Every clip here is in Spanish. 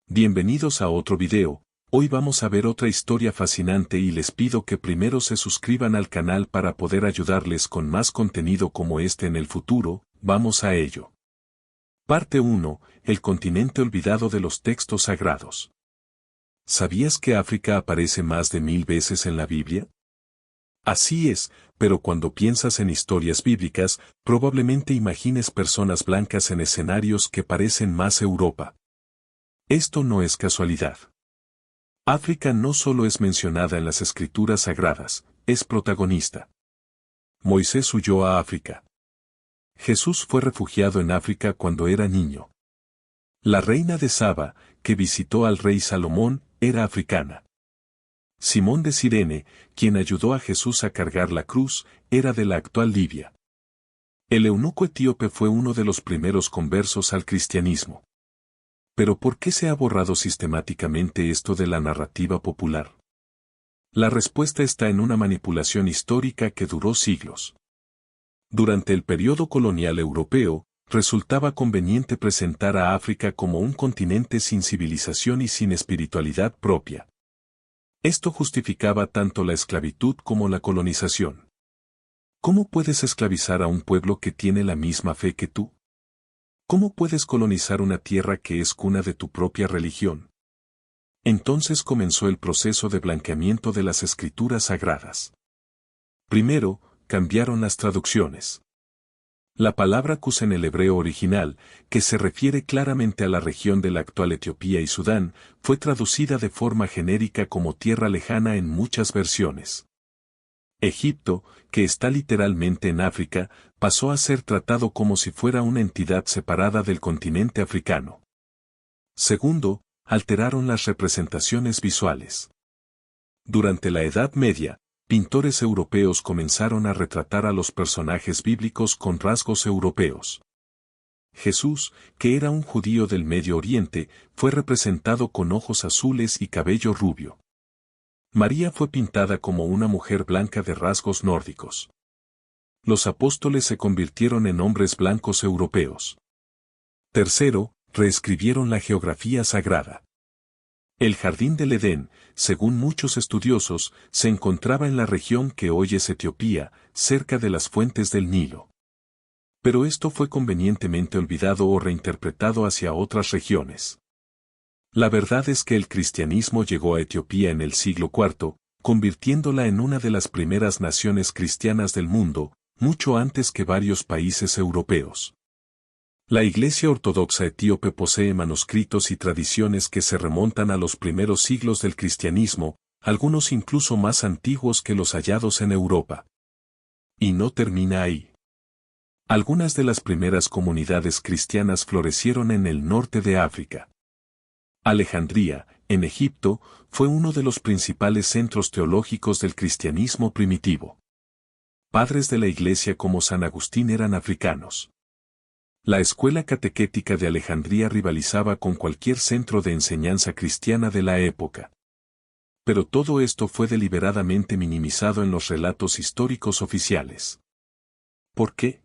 Bienvenidos a otro video. Hoy vamos a ver otra historia fascinante y les pido que primero se suscriban al canal para poder ayudarles con más contenido como este en el futuro. Vamos a ello. Parte 1. El continente olvidado de los textos sagrados. ¿Sabías que África aparece más de 1000 veces en la Biblia? Así es, pero cuando piensas en historias bíblicas, probablemente imagines personas blancas en escenarios que parecen más Europa. Esto no es casualidad. África no solo es mencionada en las escrituras sagradas, es protagonista. Moisés huyó a África. Jesús fue refugiado en África cuando era niño. La reina de Saba, que visitó al rey Salomón, era africana. Simón de Cirene, quien ayudó a Jesús a cargar la cruz, era de la actual Libia. El eunuco etíope fue uno de los primeros conversos al cristianismo. ¿Pero por qué se ha borrado sistemáticamente esto de la narrativa popular? La respuesta está en una manipulación histórica que duró siglos. Durante el periodo colonial europeo, resultaba conveniente presentar a África como un continente sin civilización y sin espiritualidad propia. Esto justificaba tanto la esclavitud como la colonización. ¿Cómo puedes esclavizar a un pueblo que tiene la misma fe que tú? ¿Cómo puedes colonizar una tierra que es cuna de tu propia religión? Entonces comenzó el proceso de blanqueamiento de las escrituras sagradas. Primero, cambiaron las traducciones. La palabra Cus en el hebreo original, que se refiere claramente a la región de la actual Etiopía y Sudán, fue traducida de forma genérica como tierra lejana en muchas versiones. Egipto, que está literalmente en África, pasó a ser tratado como si fuera una entidad separada del continente africano. Segundo, alteraron las representaciones visuales. Durante la Edad Media, pintores europeos comenzaron a retratar a los personajes bíblicos con rasgos europeos. Jesús, que era un judío del Medio Oriente, fue representado con ojos azules y cabello rubio. María fue pintada como una mujer blanca de rasgos nórdicos. Los apóstoles se convirtieron en hombres blancos europeos. Tercero, reescribieron la geografía sagrada. El jardín del Edén, según muchos estudiosos, se encontraba en la región que hoy es Etiopía, cerca de las fuentes del Nilo. Pero esto fue convenientemente olvidado o reinterpretado hacia otras regiones. La verdad es que el cristianismo llegó a Etiopía en el siglo IV, convirtiéndola en una de las primeras naciones cristianas del mundo, mucho antes que varios países europeos. La Iglesia Ortodoxa etíope posee manuscritos y tradiciones que se remontan a los primeros siglos del cristianismo, algunos incluso más antiguos que los hallados en Europa. Y no termina ahí. Algunas de las primeras comunidades cristianas florecieron en el norte de África. Alejandría, en Egipto, fue uno de los principales centros teológicos del cristianismo primitivo. Padres de la Iglesia como San Agustín eran africanos. La escuela catequética de Alejandría rivalizaba con cualquier centro de enseñanza cristiana de la época. Pero todo esto fue deliberadamente minimizado en los relatos históricos oficiales. ¿Por qué?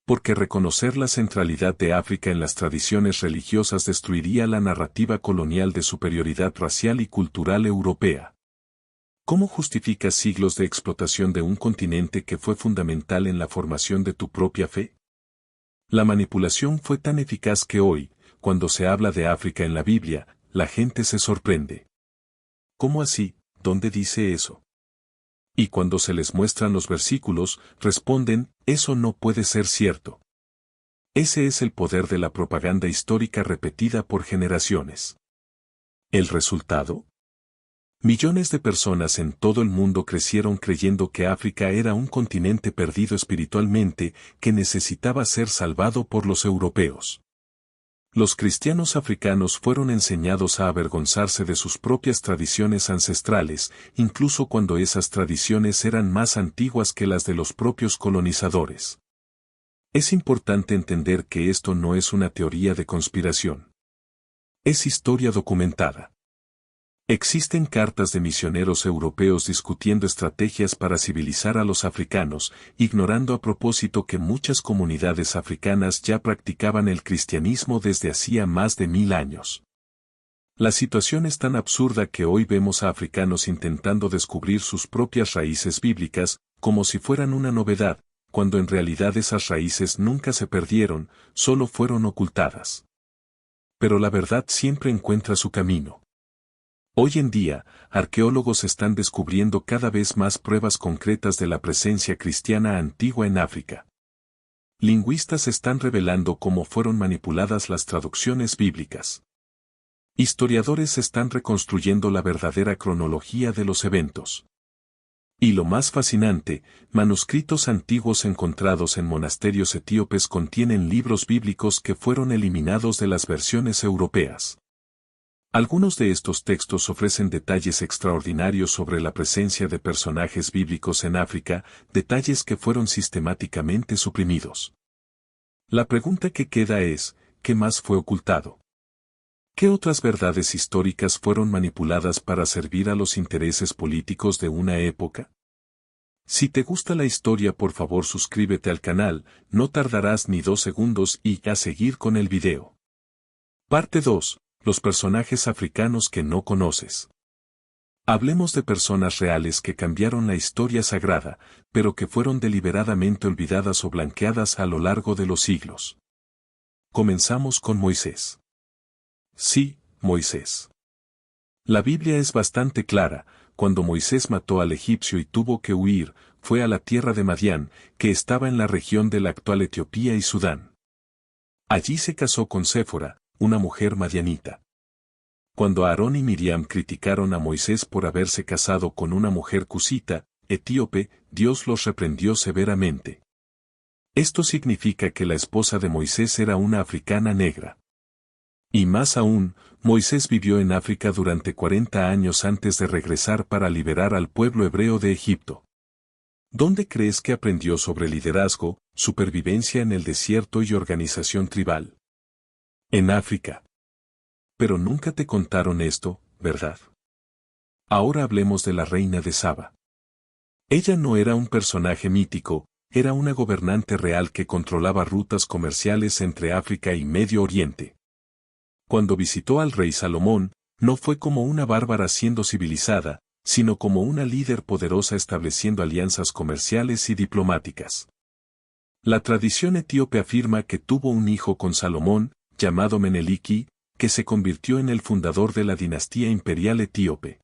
Porque reconocer la centralidad de África en las tradiciones religiosas destruiría la narrativa colonial de superioridad racial y cultural europea. ¿Cómo justificas siglos de explotación de un continente que fue fundamental en la formación de tu propia fe? La manipulación fue tan eficaz que hoy, cuando se habla de África en la Biblia, la gente se sorprende. ¿Cómo así? ¿Dónde dice eso? Y cuando se les muestran los versículos, responden, eso no puede ser cierto. Ese es el poder de la propaganda histórica repetida por generaciones. ¿El resultado? Millones de personas en todo el mundo crecieron creyendo que África era un continente perdido espiritualmente, que necesitaba ser salvado por los europeos. Los cristianos africanos fueron enseñados a avergonzarse de sus propias tradiciones ancestrales, incluso cuando esas tradiciones eran más antiguas que las de los propios colonizadores. Es importante entender que esto no es una teoría de conspiración. Es historia documentada. Existen cartas de misioneros europeos discutiendo estrategias para civilizar a los africanos, ignorando a propósito que muchas comunidades africanas ya practicaban el cristianismo desde hacía más de 1000 años. La situación es tan absurda que hoy vemos a africanos intentando descubrir sus propias raíces bíblicas, como si fueran una novedad, cuando en realidad esas raíces nunca se perdieron, solo fueron ocultadas. Pero la verdad siempre encuentra su camino. Hoy en día, arqueólogos están descubriendo cada vez más pruebas concretas de la presencia cristiana antigua en África. Lingüistas están revelando cómo fueron manipuladas las traducciones bíblicas. Historiadores están reconstruyendo la verdadera cronología de los eventos. Y lo más fascinante, manuscritos antiguos encontrados en monasterios etíopes contienen libros bíblicos que fueron eliminados de las versiones europeas. Algunos de estos textos ofrecen detalles extraordinarios sobre la presencia de personajes bíblicos en África, detalles que fueron sistemáticamente suprimidos. La pregunta que queda es, ¿qué más fue ocultado? ¿Qué otras verdades históricas fueron manipuladas para servir a los intereses políticos de una época? Si te gusta la historia, por favor suscríbete al canal, no tardarás ni 2 segundos y a seguir con el video. Parte 2. Los personajes africanos que no conoces. Hablemos de personas reales que cambiaron la historia sagrada, pero que fueron deliberadamente olvidadas o blanqueadas a lo largo de los siglos. Comenzamos con Moisés. Sí, Moisés. La Biblia es bastante clara. Cuando Moisés mató al egipcio y tuvo que huir, fue a la tierra de Madián, que estaba en la región de la actual Etiopía y Sudán. Allí se casó con Séfora, una mujer madianita. Cuando Aarón y Miriam criticaron a Moisés por haberse casado con una mujer cusita, etíope, Dios los reprendió severamente. Esto significa que la esposa de Moisés era una africana negra. Y más aún, Moisés vivió en África durante 40 años antes de regresar para liberar al pueblo hebreo de Egipto. ¿Dónde crees que aprendió sobre liderazgo, supervivencia en el desierto y organización tribal? En África. Pero nunca te contaron esto, ¿verdad? Ahora hablemos de la reina de Saba. Ella no era un personaje mítico, era una gobernante real que controlaba rutas comerciales entre África y Medio Oriente. Cuando visitó al rey Salomón, no fue como una bárbara siendo civilizada, sino como una líder poderosa estableciendo alianzas comerciales y diplomáticas. La tradición etíope afirma que tuvo un hijo con Salomón, llamado Meneliki, que se convirtió en el fundador de la dinastía imperial etíope.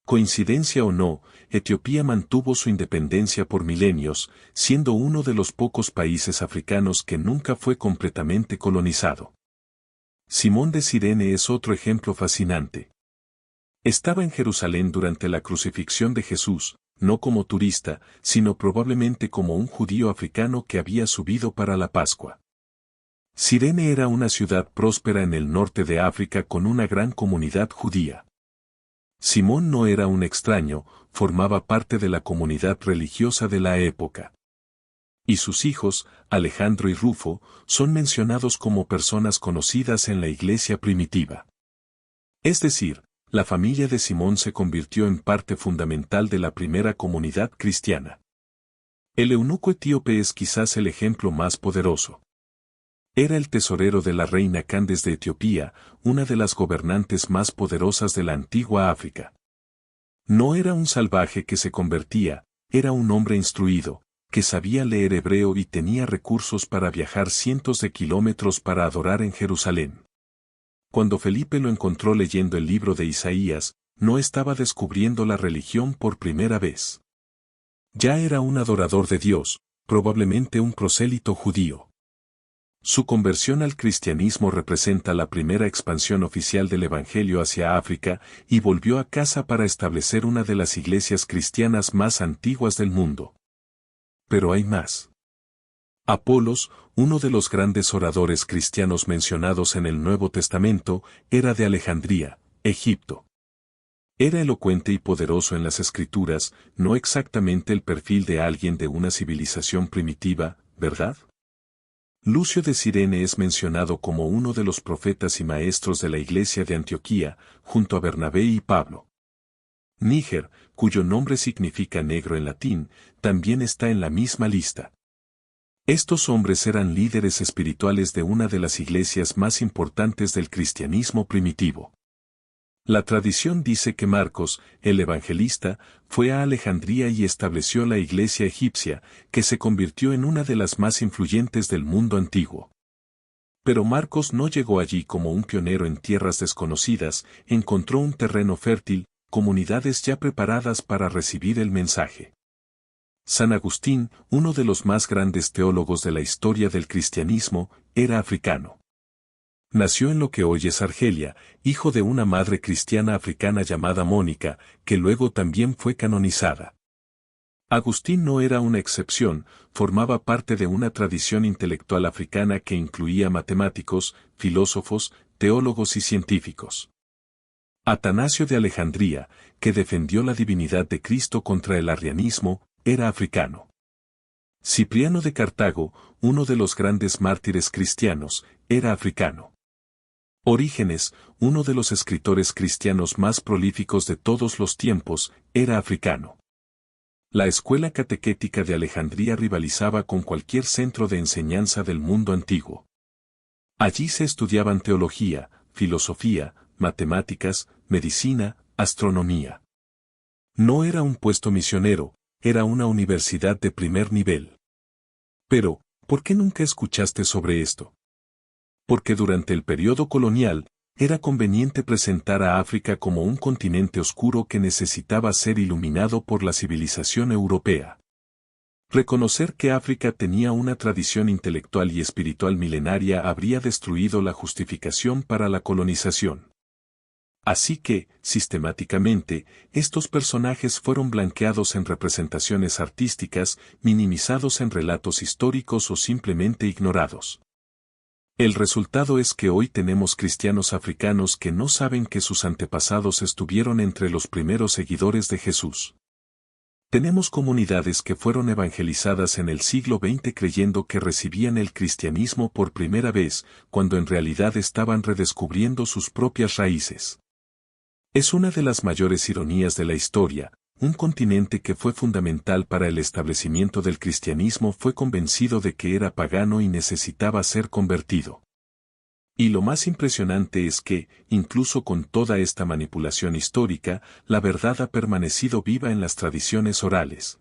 Coincidencia o no, Etiopía mantuvo su independencia por milenios, siendo uno de los pocos países africanos que nunca fue completamente colonizado. Simón de Cirene es otro ejemplo fascinante. Estaba en Jerusalén durante la crucifixión de Jesús, no como turista, sino probablemente como un judío africano que había subido para la Pascua. Cirene era una ciudad próspera en el norte de África con una gran comunidad judía. Simón no era un extraño, formaba parte de la comunidad religiosa de la época. Y sus hijos, Alejandro y Rufo, son mencionados como personas conocidas en la iglesia primitiva. Es decir, la familia de Simón se convirtió en parte fundamental de la primera comunidad cristiana. El eunuco etíope es quizás el ejemplo más poderoso. Era el tesorero de la reina Candes de Etiopía, una de las gobernantes más poderosas de la antigua África. No era un salvaje que se convertía, era un hombre instruido, que sabía leer hebreo y tenía recursos para viajar cientos de kilómetros para adorar en Jerusalén. Cuando Felipe lo encontró leyendo el libro de Isaías, no estaba descubriendo la religión por primera vez. Ya era un adorador de Dios, probablemente un prosélito judío. Su conversión al cristianismo representa la primera expansión oficial del Evangelio hacia África y volvió a casa para establecer una de las iglesias cristianas más antiguas del mundo. Pero hay más. Apolos, uno de los grandes oradores cristianos mencionados en el Nuevo Testamento, era de Alejandría, Egipto. Era elocuente y poderoso en las Escrituras, no exactamente el perfil de alguien de una civilización primitiva, ¿verdad? Lucio de Cirene es mencionado como uno de los profetas y maestros de la iglesia de Antioquía, junto a Bernabé y Pablo. Níger, cuyo nombre significa negro en latín, también está en la misma lista. Estos hombres eran líderes espirituales de una de las iglesias más importantes del cristianismo primitivo. La tradición dice que Marcos, el evangelista, fue a Alejandría y estableció la iglesia egipcia, que se convirtió en una de las más influyentes del mundo antiguo. Pero Marcos no llegó allí como un pionero en tierras desconocidas, encontró un terreno fértil, comunidades ya preparadas para recibir el mensaje. San Agustín, uno de los más grandes teólogos de la historia del cristianismo, era africano. Nació en lo que hoy es Argelia, hijo de una madre cristiana africana llamada Mónica, que luego también fue canonizada. Agustín no era una excepción, formaba parte de una tradición intelectual africana que incluía matemáticos, filósofos, teólogos y científicos. Atanasio de Alejandría, que defendió la divinidad de Cristo contra el arrianismo, era africano. Cipriano de Cartago, uno de los grandes mártires cristianos, era africano. Orígenes, uno de los escritores cristianos más prolíficos de todos los tiempos, era africano. La escuela catequética de Alejandría rivalizaba con cualquier centro de enseñanza del mundo antiguo. Allí se estudiaban teología, filosofía, matemáticas, medicina, astronomía. No era un puesto misionero, era una universidad de primer nivel. Pero, ¿por qué nunca escuchaste sobre esto? Porque durante el periodo colonial, era conveniente presentar a África como un continente oscuro que necesitaba ser iluminado por la civilización europea. Reconocer que África tenía una tradición intelectual y espiritual milenaria habría destruido la justificación para la colonización. Así que, sistemáticamente, estos personajes fueron blanqueados en representaciones artísticas, minimizados en relatos históricos o simplemente ignorados. El resultado es que hoy tenemos cristianos africanos que no saben que sus antepasados estuvieron entre los primeros seguidores de Jesús. Tenemos comunidades que fueron evangelizadas en el siglo XX creyendo que recibían el cristianismo por primera vez, cuando en realidad estaban redescubriendo sus propias raíces. Es una de las mayores ironías de la historia. Un continente que fue fundamental para el establecimiento del cristianismo fue convencido de que era pagano y necesitaba ser convertido. Y lo más impresionante es que, incluso con toda esta manipulación histórica, la verdad ha permanecido viva en las tradiciones orales.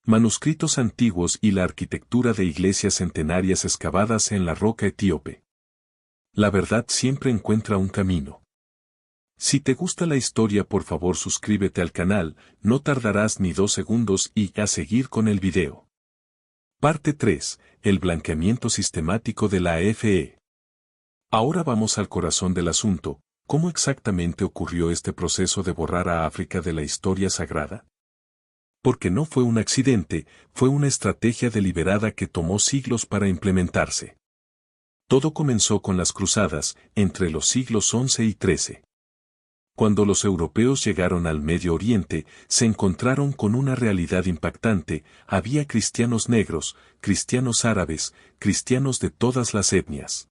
Manuscritos antiguos y la arquitectura de iglesias centenarias excavadas en la roca etíope. La verdad siempre encuentra un camino. Si te gusta la historia, por favor suscríbete al canal, no tardarás ni 2 segundos y a seguir con el video. Parte 3. El blanqueamiento sistemático de la AFE. Ahora vamos al corazón del asunto. ¿Cómo exactamente ocurrió este proceso de borrar a África de la historia sagrada? Porque no fue un accidente, fue una estrategia deliberada que tomó siglos para implementarse. Todo comenzó con las cruzadas, entre los siglos XI y XIII. Cuando los europeos llegaron al Medio Oriente, se encontraron con una realidad impactante: había cristianos negros, cristianos árabes, cristianos de todas las etnias.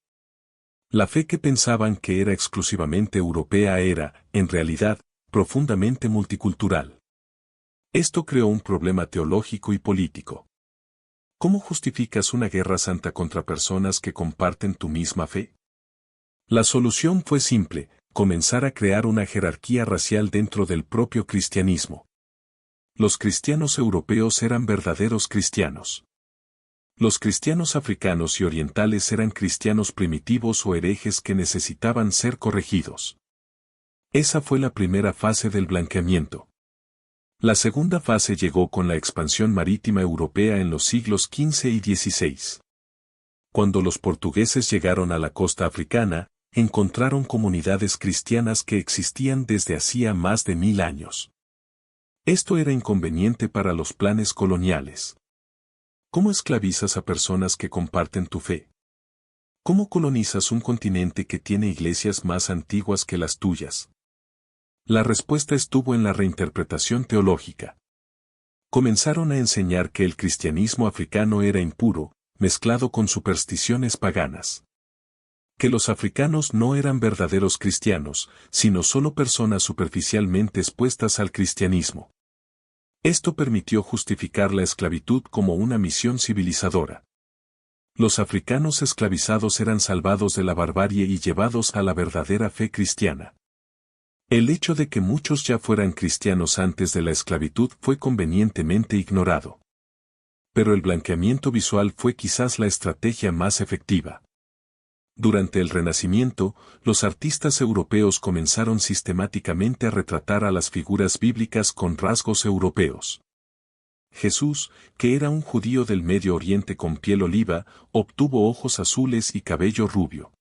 La fe que pensaban que era exclusivamente europea era, en realidad, profundamente multicultural. Esto creó un problema teológico y político. ¿Cómo justificas una guerra santa contra personas que comparten tu misma fe? La solución fue simple: comenzar a crear una jerarquía racial dentro del propio cristianismo. Los cristianos europeos eran verdaderos cristianos. Los cristianos africanos y orientales eran cristianos primitivos o herejes que necesitaban ser corregidos. Esa fue la primera fase del blanqueamiento. La segunda fase llegó con la expansión marítima europea en los siglos XV y XVI. Cuando los portugueses llegaron a la costa africana, encontraron comunidades cristianas que existían desde hacía más de 1000 años. Esto era inconveniente para los planes coloniales. ¿Cómo esclavizas a personas que comparten tu fe? ¿Cómo colonizas un continente que tiene iglesias más antiguas que las tuyas? La respuesta estuvo en la reinterpretación teológica. Comenzaron a enseñar que el cristianismo africano era impuro, mezclado con supersticiones paganas. Que los africanos no eran verdaderos cristianos, sino solo personas superficialmente expuestas al cristianismo. Esto permitió justificar la esclavitud como una misión civilizadora. Los africanos esclavizados eran salvados de la barbarie y llevados a la verdadera fe cristiana. El hecho de que muchos ya fueran cristianos antes de la esclavitud fue convenientemente ignorado. Pero el blanqueamiento visual fue quizás la estrategia más efectiva. Durante el Renacimiento, los artistas europeos comenzaron sistemáticamente a retratar a las figuras bíblicas con rasgos europeos. Jesús, que era un judío del Medio Oriente con piel oliva, obtuvo ojos azules y cabello rubio.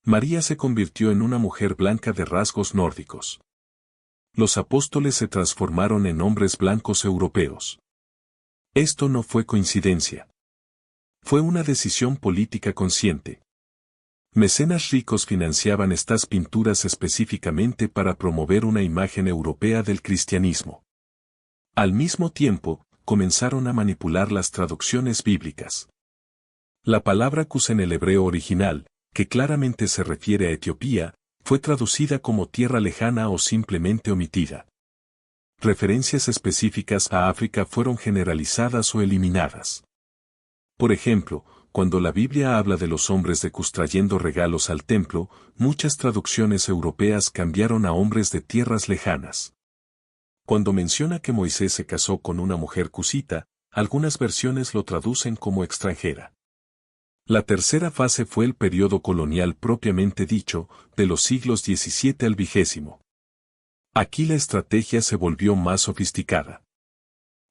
María se convirtió en una mujer blanca de rasgos nórdicos. Los apóstoles se transformaron en hombres blancos europeos. Esto no fue coincidencia. Fue una decisión política consciente. Mecenas ricos financiaban estas pinturas específicamente para promover una imagen europea del cristianismo. Al mismo tiempo, comenzaron a manipular las traducciones bíblicas. La palabra Cus en el hebreo original, que claramente se refiere a Etiopía, fue traducida como tierra lejana o simplemente omitida. Referencias específicas a África fueron generalizadas o eliminadas. Por ejemplo, cuando la Biblia habla de los hombres de Cus trayendo regalos al templo, muchas traducciones europeas cambiaron a hombres de tierras lejanas. Cuando menciona que Moisés se casó con una mujer cusita, algunas versiones lo traducen como extranjera. La tercera fase fue el periodo colonial propiamente dicho, de los siglos XVII al XX. Aquí la estrategia se volvió más sofisticada.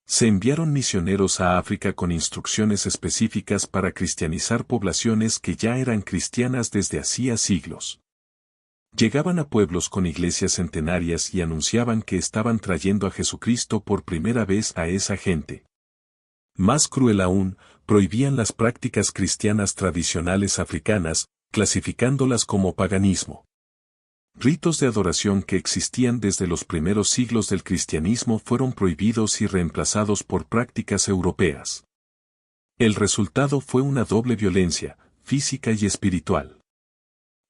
Se enviaron misioneros a África con instrucciones específicas para cristianizar poblaciones que ya eran cristianas desde hacía siglos. Llegaban a pueblos con iglesias centenarias y anunciaban que estaban trayendo a Jesucristo por primera vez a esa gente. Más cruel aún, prohibían las prácticas cristianas tradicionales africanas, clasificándolas como paganismo. Ritos de adoración que existían desde los primeros siglos del cristianismo fueron prohibidos y reemplazados por prácticas europeas. El resultado fue una doble violencia, física y espiritual.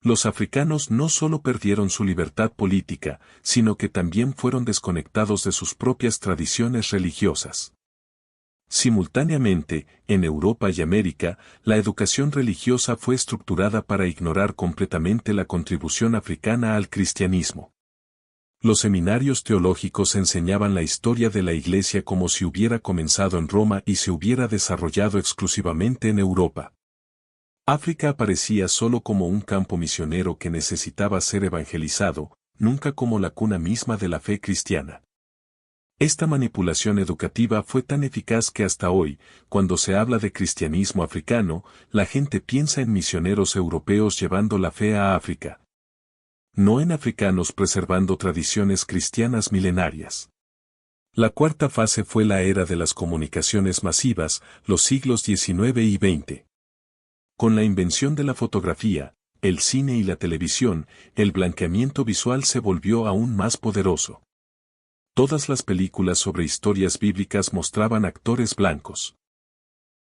Los africanos no solo perdieron su libertad política, sino que también fueron desconectados de sus propias tradiciones religiosas. Simultáneamente, en Europa y América, la educación religiosa fue estructurada para ignorar completamente la contribución africana al cristianismo. Los seminarios teológicos enseñaban la historia de la Iglesia como si hubiera comenzado en Roma y se hubiera desarrollado exclusivamente en Europa. África aparecía solo como un campo misionero que necesitaba ser evangelizado, nunca como la cuna misma de la fe cristiana. Esta manipulación educativa fue tan eficaz que hasta hoy, cuando se habla de cristianismo africano, la gente piensa en misioneros europeos llevando la fe a África. No en africanos preservando tradiciones cristianas milenarias. La cuarta fase fue la era de las comunicaciones masivas, los siglos XIX y XX. Con la invención de la fotografía, el cine y la televisión, el blanqueamiento visual se volvió aún más poderoso. Todas las películas sobre historias bíblicas mostraban actores blancos.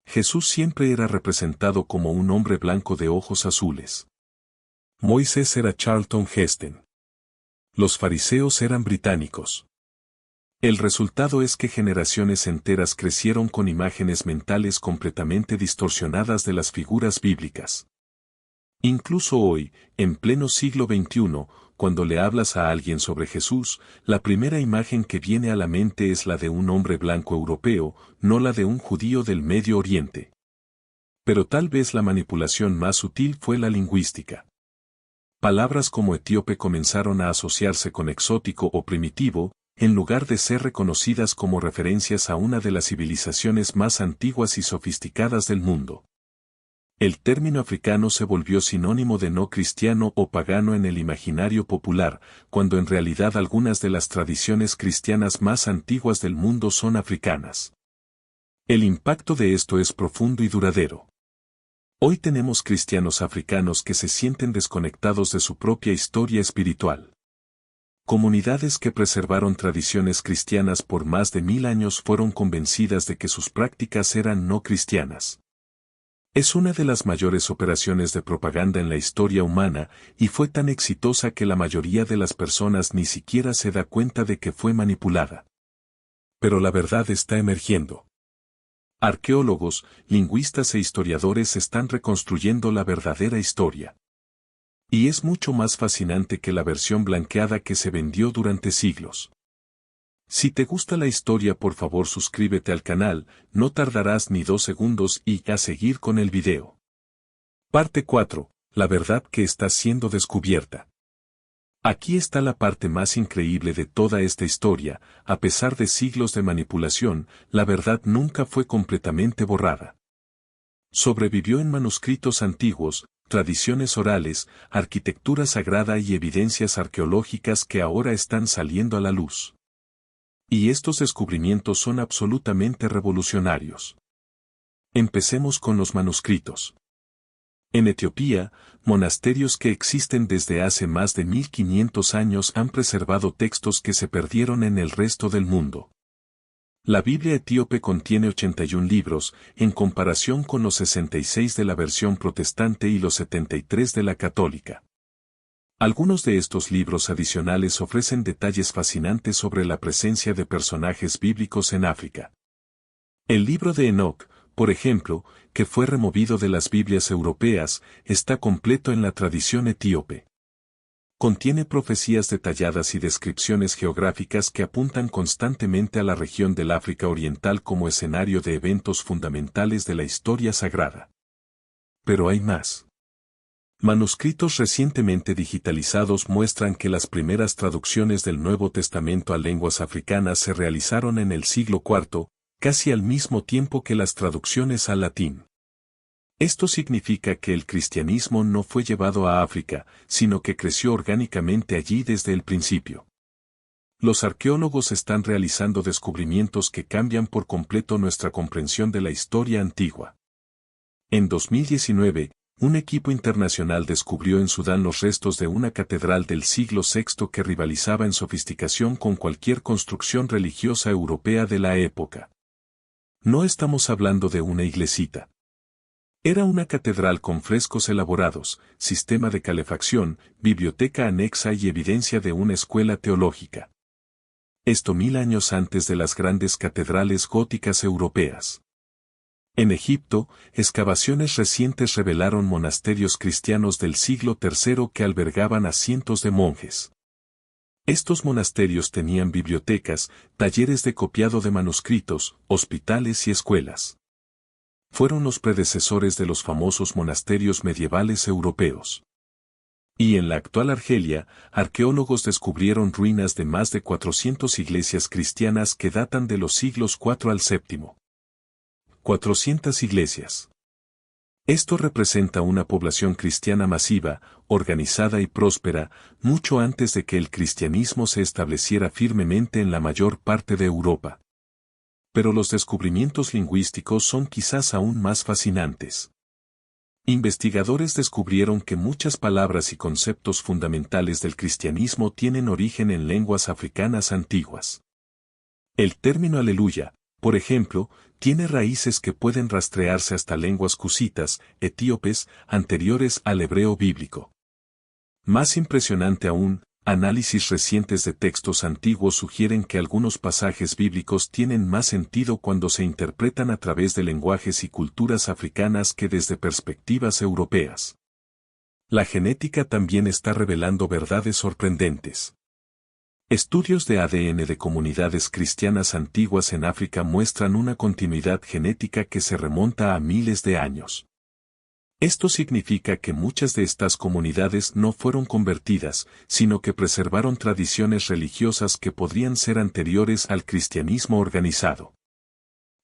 Jesús siempre era representado como un hombre blanco de ojos azules. Moisés era Charlton Heston. Los fariseos eran británicos. El resultado es que generaciones enteras crecieron con imágenes mentales completamente distorsionadas de las figuras bíblicas. Incluso hoy, en pleno siglo XXI, cuando le hablas a alguien sobre Jesús, la primera imagen que viene a la mente es la de un hombre blanco europeo, no la de un judío del Medio Oriente. Pero tal vez la manipulación más sutil fue la lingüística. Palabras como etíope comenzaron a asociarse con exótico o primitivo, en lugar de ser reconocidas como referencias a una de las civilizaciones más antiguas y sofisticadas del mundo. El término africano se volvió sinónimo de no cristiano o pagano en el imaginario popular, cuando en realidad algunas de las tradiciones cristianas más antiguas del mundo son africanas. El impacto de esto es profundo y duradero. Hoy tenemos cristianos africanos que se sienten desconectados de su propia historia espiritual. Comunidades que preservaron tradiciones cristianas por más de 1000 años fueron convencidas de que sus prácticas eran no cristianas. Es una de las mayores operaciones de propaganda en la historia humana, y fue tan exitosa que la mayoría de las personas ni siquiera se da cuenta de que fue manipulada. Pero la verdad está emergiendo. Arqueólogos, lingüistas e historiadores están reconstruyendo la verdadera historia. Y es mucho más fascinante que la versión blanqueada que se vendió durante siglos. Si te gusta la historia, por favor suscríbete al canal, no tardarás ni 2 segundos y a seguir con el video. Parte 4. La verdad que está siendo descubierta. Aquí está la parte más increíble de toda esta historia: a pesar de siglos de manipulación, la verdad nunca fue completamente borrada. Sobrevivió en manuscritos antiguos, tradiciones orales, arquitectura sagrada y evidencias arqueológicas que ahora están saliendo a la luz. Y estos descubrimientos son absolutamente revolucionarios. Empecemos con los manuscritos. En Etiopía, monasterios que existen desde hace más de 1500 años han preservado textos que se perdieron en el resto del mundo. La Biblia etíope contiene 81 libros, en comparación con los 66 de la versión protestante y los 73 de la católica. Algunos de estos libros adicionales ofrecen detalles fascinantes sobre la presencia de personajes bíblicos en África. El libro de Enoc, por ejemplo, que fue removido de las Biblias europeas, está completo en la tradición etíope. Contiene profecías detalladas y descripciones geográficas que apuntan constantemente a la región del África Oriental como escenario de eventos fundamentales de la historia sagrada. Pero hay más. Manuscritos recientemente digitalizados muestran que las primeras traducciones del Nuevo Testamento a lenguas africanas se realizaron en el siglo IV, casi al mismo tiempo que las traducciones al latín. Esto significa que el cristianismo no fue llevado a África, sino que creció orgánicamente allí desde el principio. Los arqueólogos están realizando descubrimientos que cambian por completo nuestra comprensión de la historia antigua. En 2019, un equipo internacional descubrió en Sudán los restos de una catedral del siglo VI que rivalizaba en sofisticación con cualquier construcción religiosa europea de la época. No estamos hablando de una iglesita. Era una catedral con frescos elaborados, sistema de calefacción, biblioteca anexa y evidencia de una escuela teológica. Esto 1000 años antes de las grandes catedrales góticas europeas. En Egipto, excavaciones recientes revelaron monasterios cristianos del siglo III que albergaban a cientos de monjes. Estos monasterios tenían bibliotecas, talleres de copiado de manuscritos, hospitales y escuelas. Fueron los predecesores de los famosos monasterios medievales europeos. Y en la actual Argelia, arqueólogos descubrieron ruinas de más de 400 iglesias cristianas que datan de los siglos IV al VII. 400 iglesias. Esto representa una población cristiana masiva, organizada y próspera, mucho antes de que el cristianismo se estableciera firmemente en la mayor parte de Europa. Pero los descubrimientos lingüísticos son quizás aún más fascinantes. Investigadores descubrieron que muchas palabras y conceptos fundamentales del cristianismo tienen origen en lenguas africanas antiguas. El término aleluya, por ejemplo, tiene raíces que pueden rastrearse hasta lenguas cusitas, etíopes, anteriores al hebreo bíblico. Más impresionante aún, análisis recientes de textos antiguos sugieren que algunos pasajes bíblicos tienen más sentido cuando se interpretan a través de lenguajes y culturas africanas que desde perspectivas europeas. La genética también está revelando verdades sorprendentes. Estudios de ADN de comunidades cristianas antiguas en África muestran una continuidad genética que se remonta a miles de años. Esto significa que muchas de estas comunidades no fueron convertidas, sino que preservaron tradiciones religiosas que podrían ser anteriores al cristianismo organizado.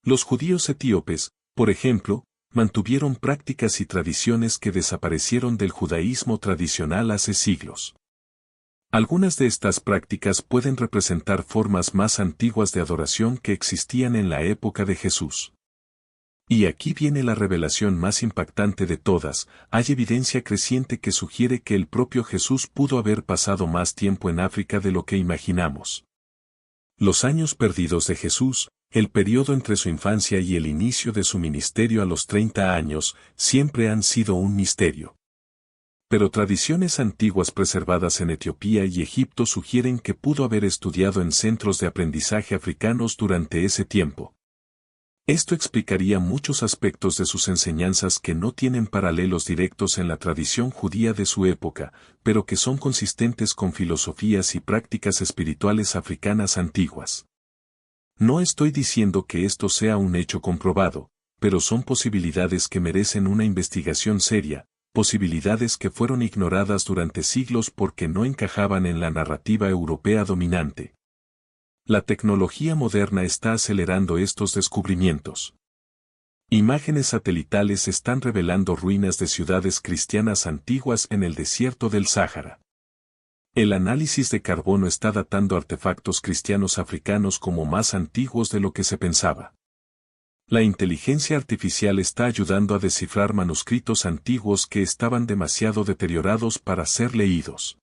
Los judíos etíopes, por ejemplo, mantuvieron prácticas y tradiciones que desaparecieron del judaísmo tradicional hace siglos. Algunas de estas prácticas pueden representar formas más antiguas de adoración que existían en la época de Jesús. Y aquí viene la revelación más impactante de todas: hay evidencia creciente que sugiere que el propio Jesús pudo haber pasado más tiempo en África de lo que imaginamos. Los años perdidos de Jesús, el periodo entre su infancia y el inicio de su ministerio a los 30 años, siempre han sido un misterio. Pero tradiciones antiguas preservadas en Etiopía y Egipto sugieren que pudo haber estudiado en centros de aprendizaje africanos durante ese tiempo. Esto explicaría muchos aspectos de sus enseñanzas que no tienen paralelos directos en la tradición judía de su época, pero que son consistentes con filosofías y prácticas espirituales africanas antiguas. No estoy diciendo que esto sea un hecho comprobado, pero son posibilidades que merecen una investigación seria, posibilidades que fueron ignoradas durante siglos porque no encajaban en la narrativa europea dominante. La tecnología moderna está acelerando estos descubrimientos. Imágenes satelitales están revelando ruinas de ciudades cristianas antiguas en el desierto del Sáhara. El análisis de carbono está datando artefactos cristianos africanos como más antiguos de lo que se pensaba. La inteligencia artificial está ayudando a descifrar manuscritos antiguos que estaban demasiado deteriorados para ser leídos.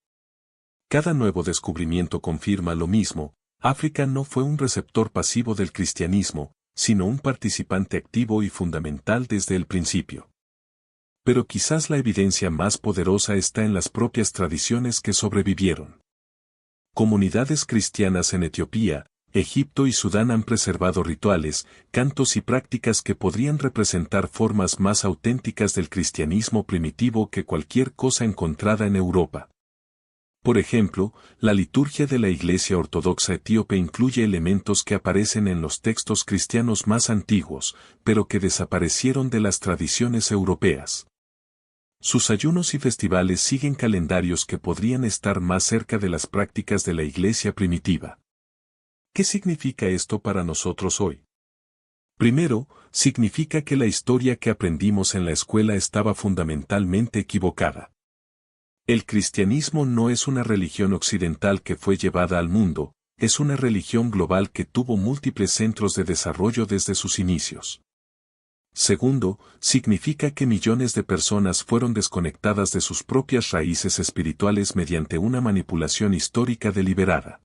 Cada nuevo descubrimiento confirma lo mismo: África no fue un receptor pasivo del cristianismo, sino un participante activo y fundamental desde el principio. Pero quizás la evidencia más poderosa está en las propias tradiciones que sobrevivieron. Comunidades cristianas en Etiopía, Egipto y Sudán han preservado rituales, cantos y prácticas que podrían representar formas más auténticas del cristianismo primitivo que cualquier cosa encontrada en Europa. Por ejemplo, la liturgia de la Iglesia Ortodoxa etíope incluye elementos que aparecen en los textos cristianos más antiguos, pero que desaparecieron de las tradiciones europeas. Sus ayunos y festivales siguen calendarios que podrían estar más cerca de las prácticas de la Iglesia primitiva. ¿Qué significa esto para nosotros hoy? Primero, significa que la historia que aprendimos en la escuela estaba fundamentalmente equivocada. El cristianismo no es una religión occidental que fue llevada al mundo, es una religión global que tuvo múltiples centros de desarrollo desde sus inicios. Segundo, significa que millones de personas fueron desconectadas de sus propias raíces espirituales mediante una manipulación histórica deliberada.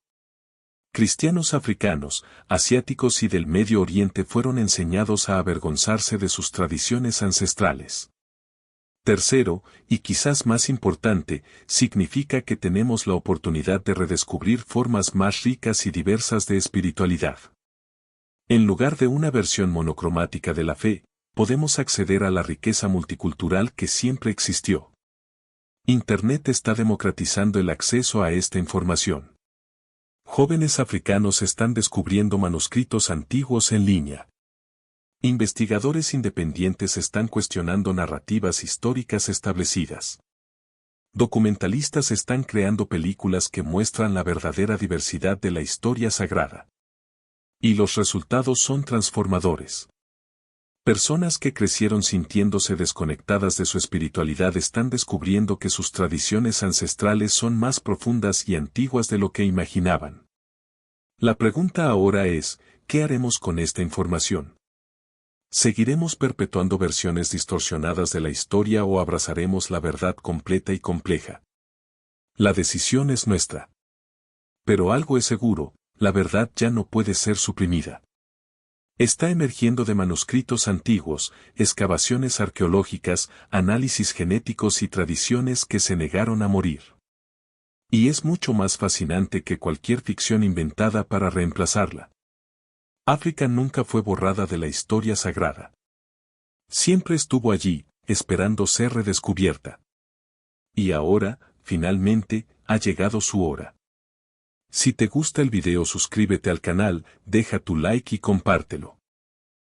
Cristianos africanos, asiáticos y del Medio Oriente fueron enseñados a avergonzarse de sus tradiciones ancestrales. Tercero, y quizás más importante, significa que tenemos la oportunidad de redescubrir formas más ricas y diversas de espiritualidad. En lugar de una versión monocromática de la fe, podemos acceder a la riqueza multicultural que siempre existió. Internet está democratizando el acceso a esta información. Jóvenes africanos están descubriendo manuscritos antiguos en línea. Investigadores independientes están cuestionando narrativas históricas establecidas. Documentalistas están creando películas que muestran la verdadera diversidad de la historia sagrada. Y los resultados son transformadores. Personas que crecieron sintiéndose desconectadas de su espiritualidad están descubriendo que sus tradiciones ancestrales son más profundas y antiguas de lo que imaginaban. La pregunta ahora es, ¿qué haremos con esta información? ¿Seguiremos perpetuando versiones distorsionadas de la historia o abrazaremos la verdad completa y compleja? La decisión es nuestra. Pero algo es seguro, la verdad ya no puede ser suprimida. Está emergiendo de manuscritos antiguos, excavaciones arqueológicas, análisis genéticos y tradiciones que se negaron a morir. Y es mucho más fascinante que cualquier ficción inventada para reemplazarla. África nunca fue borrada de la historia sagrada. Siempre estuvo allí, esperando ser redescubierta. Y ahora, finalmente, ha llegado su hora. Si te gusta el video, suscríbete al canal, deja tu like y compártelo.